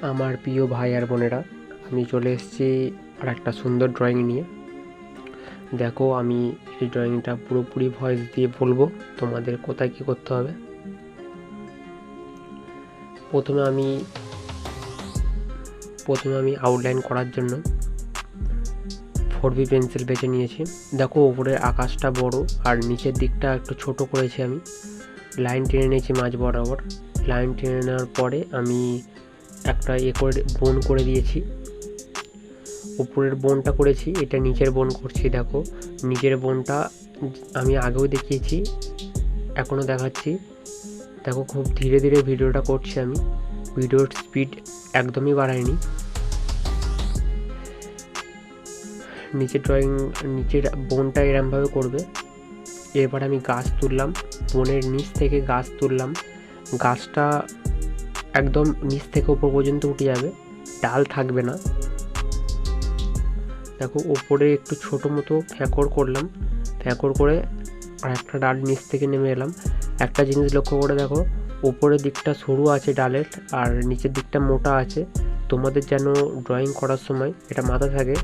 আমার প্রিয় ভাই আর বোনেরা, আমি চলে এসেছি আর একটা সুন্দর ড্রয়িং নিয়ে। দেখো, আমি এই ড্রয়িংটা পুরোপুরি ভয়েস দিয়ে বলবো তোমাদের কোথায় কী করতে হবে। প্রথমে আমি আউটলাইন করার জন্য 4B পেন্সিল বেছে নিয়েছি। দেখো, উপরের আকাশটা বড় আর নিচের দিকটা একটু ছোট করেছি। আমি লাইন টেনে নিয়েছি মাঝ বরাবর। লাইন টেনে নেওয়ার পরে আমি একটা বোন করে দিয়েছি। উপরের বোনটা করেছি, এটা নিচের বোন করছি। দেখো, নিচের বোনটা আমি আগেও দেখিয়েছি, এখনও দেখাচ্ছি। দেখো, খুব ধীরে ধীরে ভিডিওটা করছি আমি। ভিডিওর স্পিড একদমই বাড়াইনি। নিচের বোনটা এরমভাবে করবে। এরপর আমি গাছ তুললাম, বোনের নিচ থেকে গাছ তুললাম। গাছটা একদম নিচ থেকে উপর পর্যন্ত উঠে যাবে, ডাল থাকবে না। দেখো, ওপরে একটু ছোটো মতো ফ্যাঁকড় করলাম। ফ্যাঁকড় করে আর একটা ডাল নিচ থেকে নেমে এলাম। একটা জিনিস লক্ষ্য করে দেখো, উপরের দিকটা সরু আছে ডালের আর নিচের দিকটা মোটা আছে। তোমাদের যেন ড্রয়িং করার সময় এটা মাথায় থাকে,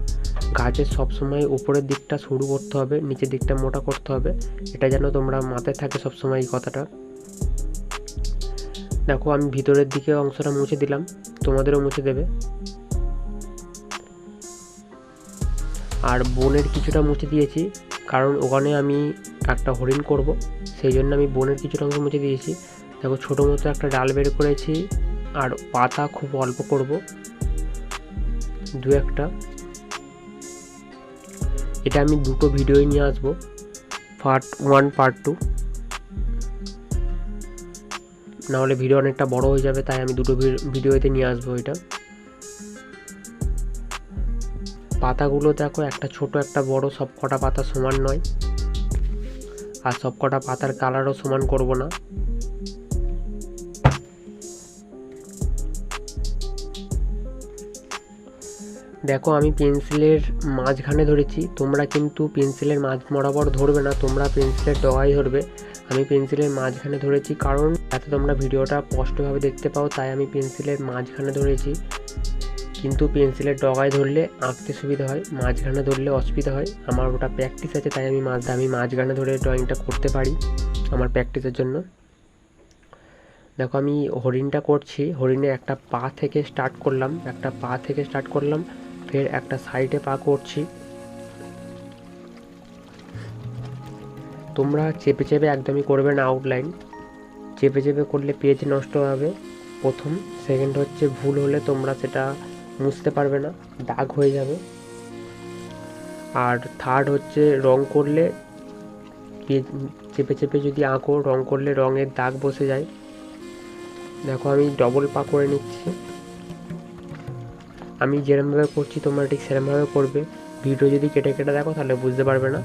গাছের সবসময় উপরের দিকটা সরু করতে হবে, নিচের দিকটা মোটা করতে হবে। এটা যেন তোমরা মাথায় থাকে সবসময় এই কথাটা। দেখো, আমি ভিতরের দিকে অংশটা মুছে দিলাম, তোমাদেরও মুছে দেবে। আর বনের কিছুটা মুছে দিয়েছি, কারণ ওখানে আমি একটা হরিণ করব, সেই জন্য আমি বনের কিছুটা অংশ মুছে দিয়েছি। দেখো, ছোটো মতো একটা ডাল বের করেছি আর পাতা খুব অল্প করব, দু একটা। এটা আমি দুটো ভিডিওই নিয়ে আসবো, পার্ট 1 পার্ট 2, নাহলে ভিডিও অনেকটা বড় হয়ে যাবে, তাই আমি দুটো ভিডিওতে নিয়ে আসবো এটা। পাতাগুলো দেখো, একটা ছোট একটা বড়, সব কটা পাতা সমান নয়, আর সব কটা পাতার কালারও সমান করব না। দেখো, আমি পেন্সিলের মাঝখানে ধরেছি, তোমরা কিন্তু পেন্সিলের মাঝ বরাবর ধরবে না, তোমরা পেন্সিলের ডগায় ধরবে। আমি পেন্সিলের মাঝখানে ধরেছি, কারণ যাতে তোমরা ভিডিওটা স্পষ্টভাবে দেখতে পাও, তাই আমি পেন্সিলের মাঝখানে ধরেছি। কিন্তু পেন্সিলের ডগায় ধরলে আঁকতে সুবিধা হয়, মাঝখানে ধরলে অসুবিধা হয়। আমার ওটা প্র্যাকটিস আছে, তাই আমি মাঝখানে ধরে ড্রয়িংটা করতে পারি আমার প্র্যাকটিসের জন্য। দেখো, আমি হরিণটা করছি। হরিণে একটা পা থেকে স্টার্ট করলাম, ফের একটা সাইডে পা করছি। তোমরা চেপে চেপে একদমই করবে না আউটলাইন, চেপে চেপে করলে পেজ নষ্ট হবে প্রথম। সেকেন্ড হচ্ছে, ভুল হলে তোমরা সেটা মুছতে পারবে না, দাগ হয়ে যাবে। আর থার্ড হচ্ছে, রং করলে চেপে চেপে যদি আঁকো, রং করলে রঙের দাগ বসে যায়। দেখো, আমি ডবল পা করে নিচ্ছি। আমি যেরমভাবে করছি তোমরা ঠিক সেরমভাবে করবে। ভিডিও যদি কেটে কেটে দেখো তাহলে বুঝতে পারবে না,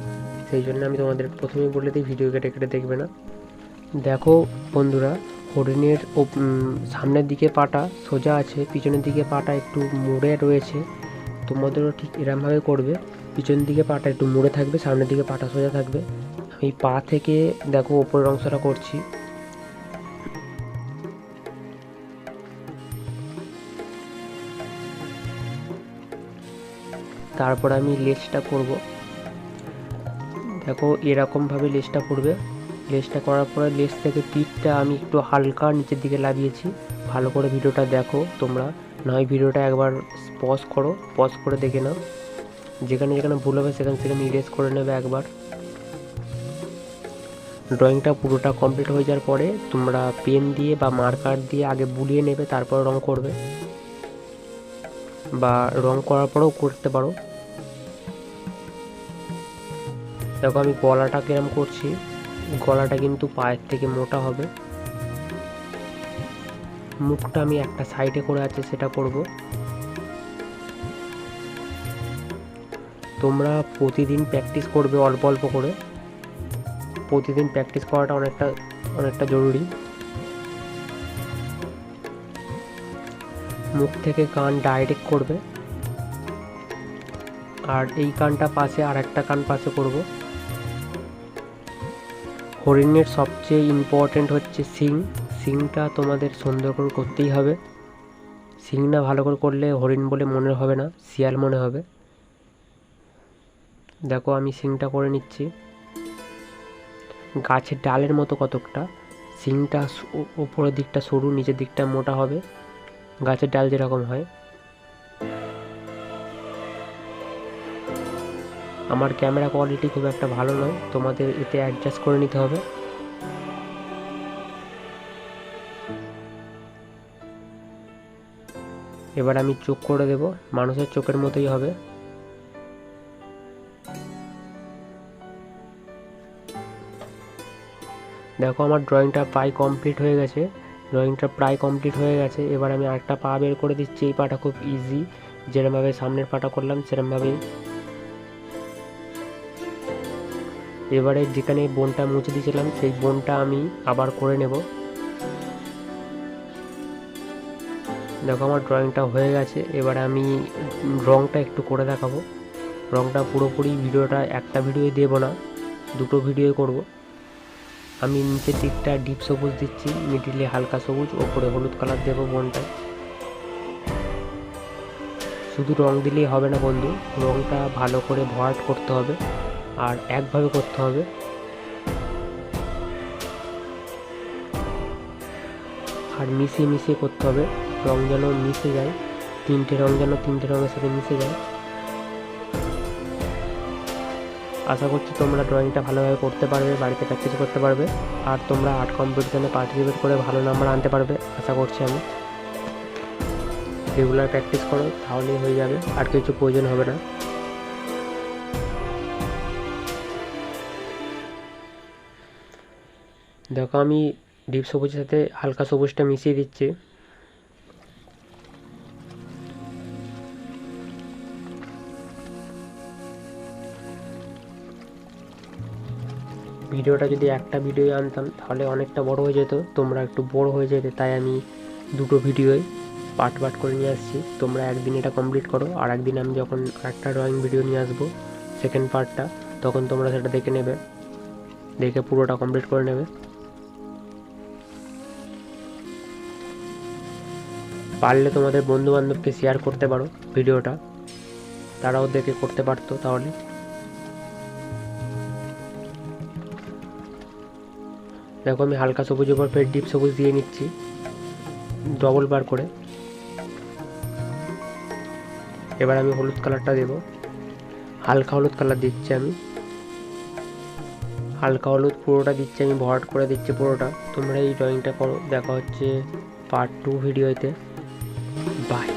সেই জন্য আমি তোমাদের প্রথমেই বলে দিই ভিডিও কেটে কেটে দেখবে না। দেখো বন্ধুরা, হরিণের সামনের দিকে পাটা সোজা আছে, পিছনের দিকে পাটা একটু মুড়ে রয়েছে। তোমাদেরও ঠিক এরমভাবে করবে, পিছন দিকে পাটা একটু মুড়ে থাকবে, সামনের দিকে পাটা সোজা থাকবে। আমি পা থেকে দেখো ওপরের অংশটা করছি। তারপর আমি লেজটা করব। দেখো, এরকমভাবে লেজটা করবে। লেজটা করার পরে লেজ থেকে পিঠটা আমি একটু হালকা নিচের দিকে লাগিয়েছি। ভালো করে ভিডিওটা দেখো তোমরা, নয় ভিডিওটা একবার পজ করে দেখে নাও। যেখানে যেখানে ভুল হবে সেখানে সেখানে ইরেজ করে নেবে একবার। ড্রয়িংটা পুরোটা কমপ্লিট হয়ে যাওয়ার পরে তোমরা পেন দিয়ে বা মার্কার দিয়ে আগে বুলিয়ে নেবে, তারপর রং করবে, বা রং করার পরেও করতে পারো। দেখো, আমি গলাটা কিরম করছি। গলাটা কিন্তু পায়ের থেকে মোটা হবে। মুখটা আমি একটা সাইডে করে আছে সেটা করব। তোমরা প্রতিদিন প্র্যাকটিস করবে অল্প অল্প করে। প্রতিদিন প্র্যাকটিস করাটা অনেকটা জরুরি। মুখ থেকে কান ডাইরেক্ট করবে, আর এই কানটা পাশে আর একটা কান পাশে করব। হরিণের সবচেয়ে ইম্পর্টেন্ট হচ্ছে সিংটা তোমাদের সুন্দর করে করতেই হবে। সিং না ভালো করে করলে হরিণ বলে মনে হবে না, শিয়াল মনে হবে। দেখো আমি সিংটা করে নিচ্ছি। গাছের ডালের মতো কতকটা, সিংটা উপরের দিকটা সরু, নিচের দিকটা মোটা হবে, গাছের ডাল যেরকম হয়। আমার ক্যামেরা কোয়ালিটি খুব একটা ভালো নয়, তোমাদের এতে অ্যাডজাস্ট করে নিতে হবে। এবার আমি চোখ করে দেব, মানুষের চোখের মতোই হবে। দেখো আমার ড্রয়িংটা প্রায় কমপ্লিট হয়ে গেছে। এবার আমি আরেকটা পা বের করে দিচ্ছি। এই পাটা খুব ইজি, যেরমভাবে সামনের পাটা করলাম সেরমভাবেই। এবারে যেখানে বোনটা মুছে দিয়েছিলাম সেই বোনটা আমি আবার করে নেব। দেখো আমার ড্রয়িংটা হয়ে গেছে। এবারে আমি রঙটা একটু করে দেখাবো। রঙটা পুরোপুরি ভিডিওটা একটা ভিডিওই দেবো না, দুটো ভিডিও করব। আমি নিচের দিকটা ডিপ সবুজ দিচ্ছি, মিডিলে হালকা সবুজ, ওপরে হলুদ কালার দেবো বোনটায়। শুধু রং দিলেই হবে না বন্ধু, রংটা ভালো করে ভরাট করতে হবে আর একভাবে করতে হবে। আর মিশিয়ে মিশিয়ে করতে হবে, রং যেন মিশে যায়, তিনটে রং যেন তিনটে রঙের সাথে মিশে যায়। আশা করছি তোমরা ড্রয়িংটা ভালোভাবে করতে পারবে, বাড়িতে প্র্যাকটিস করতে পারবে, আর তোমরা আর্ট কম্পিটিশানে পার্টিসিপেট করে ভালো নাম্বার আনতে পারবে আশা করছি আমি। রেগুলার প্র্যাকটিস করো, তাহলেই হয়ে যাবে, আর কিছু প্রয়োজন হবে না। দেখো আমি ডিপ সবুজের সাথে হালকা সবুজটা মিশিয়ে দিচ্ছি। ভিডিওটা যদি একটা ভিডিও আনতাম তাহলে অনেকটা বড় হয়ে যেত, তোমরা একটু বড় হয়ে যেতে, তাই আমি দুটো ভিডিওই পার্ট করে নিয়ে আসছি। তোমরা একদিন এটা কমপ্লিট করো, আর একদিন আমি যখন একটা ড্রয়িং ভিডিও নিয়ে আসবো সেকেন্ড পার্টটা, তখন তোমরা সেটা দেখে নেবে, দেখে পুরোটা কমপ্লিট করে নেবে। পারলে তোমাদের বন্ধু বান্ধবকে শেয়ার করতে পারো ভিডিওটা, তারাও দেখে করতে পারতো তাহলে। দেখো আমি হালকা সবুজের উপর ফের ডিপ সবুজ দিয়ে নিচ্ছি ডবল বার করে। এবার আমি হলুদ কালারটা দেব, হালকা হলুদ কালার দিচ্ছি আমি, হালকা হলুদ পুরোটা দিচ্ছি আমি, ভরাট করে দিচ্ছি পুরোটা। তোমরা এই ড্রয়িংটা করো, দেখা হচ্ছে পার্ট 2 ভিডিওতে। বাই।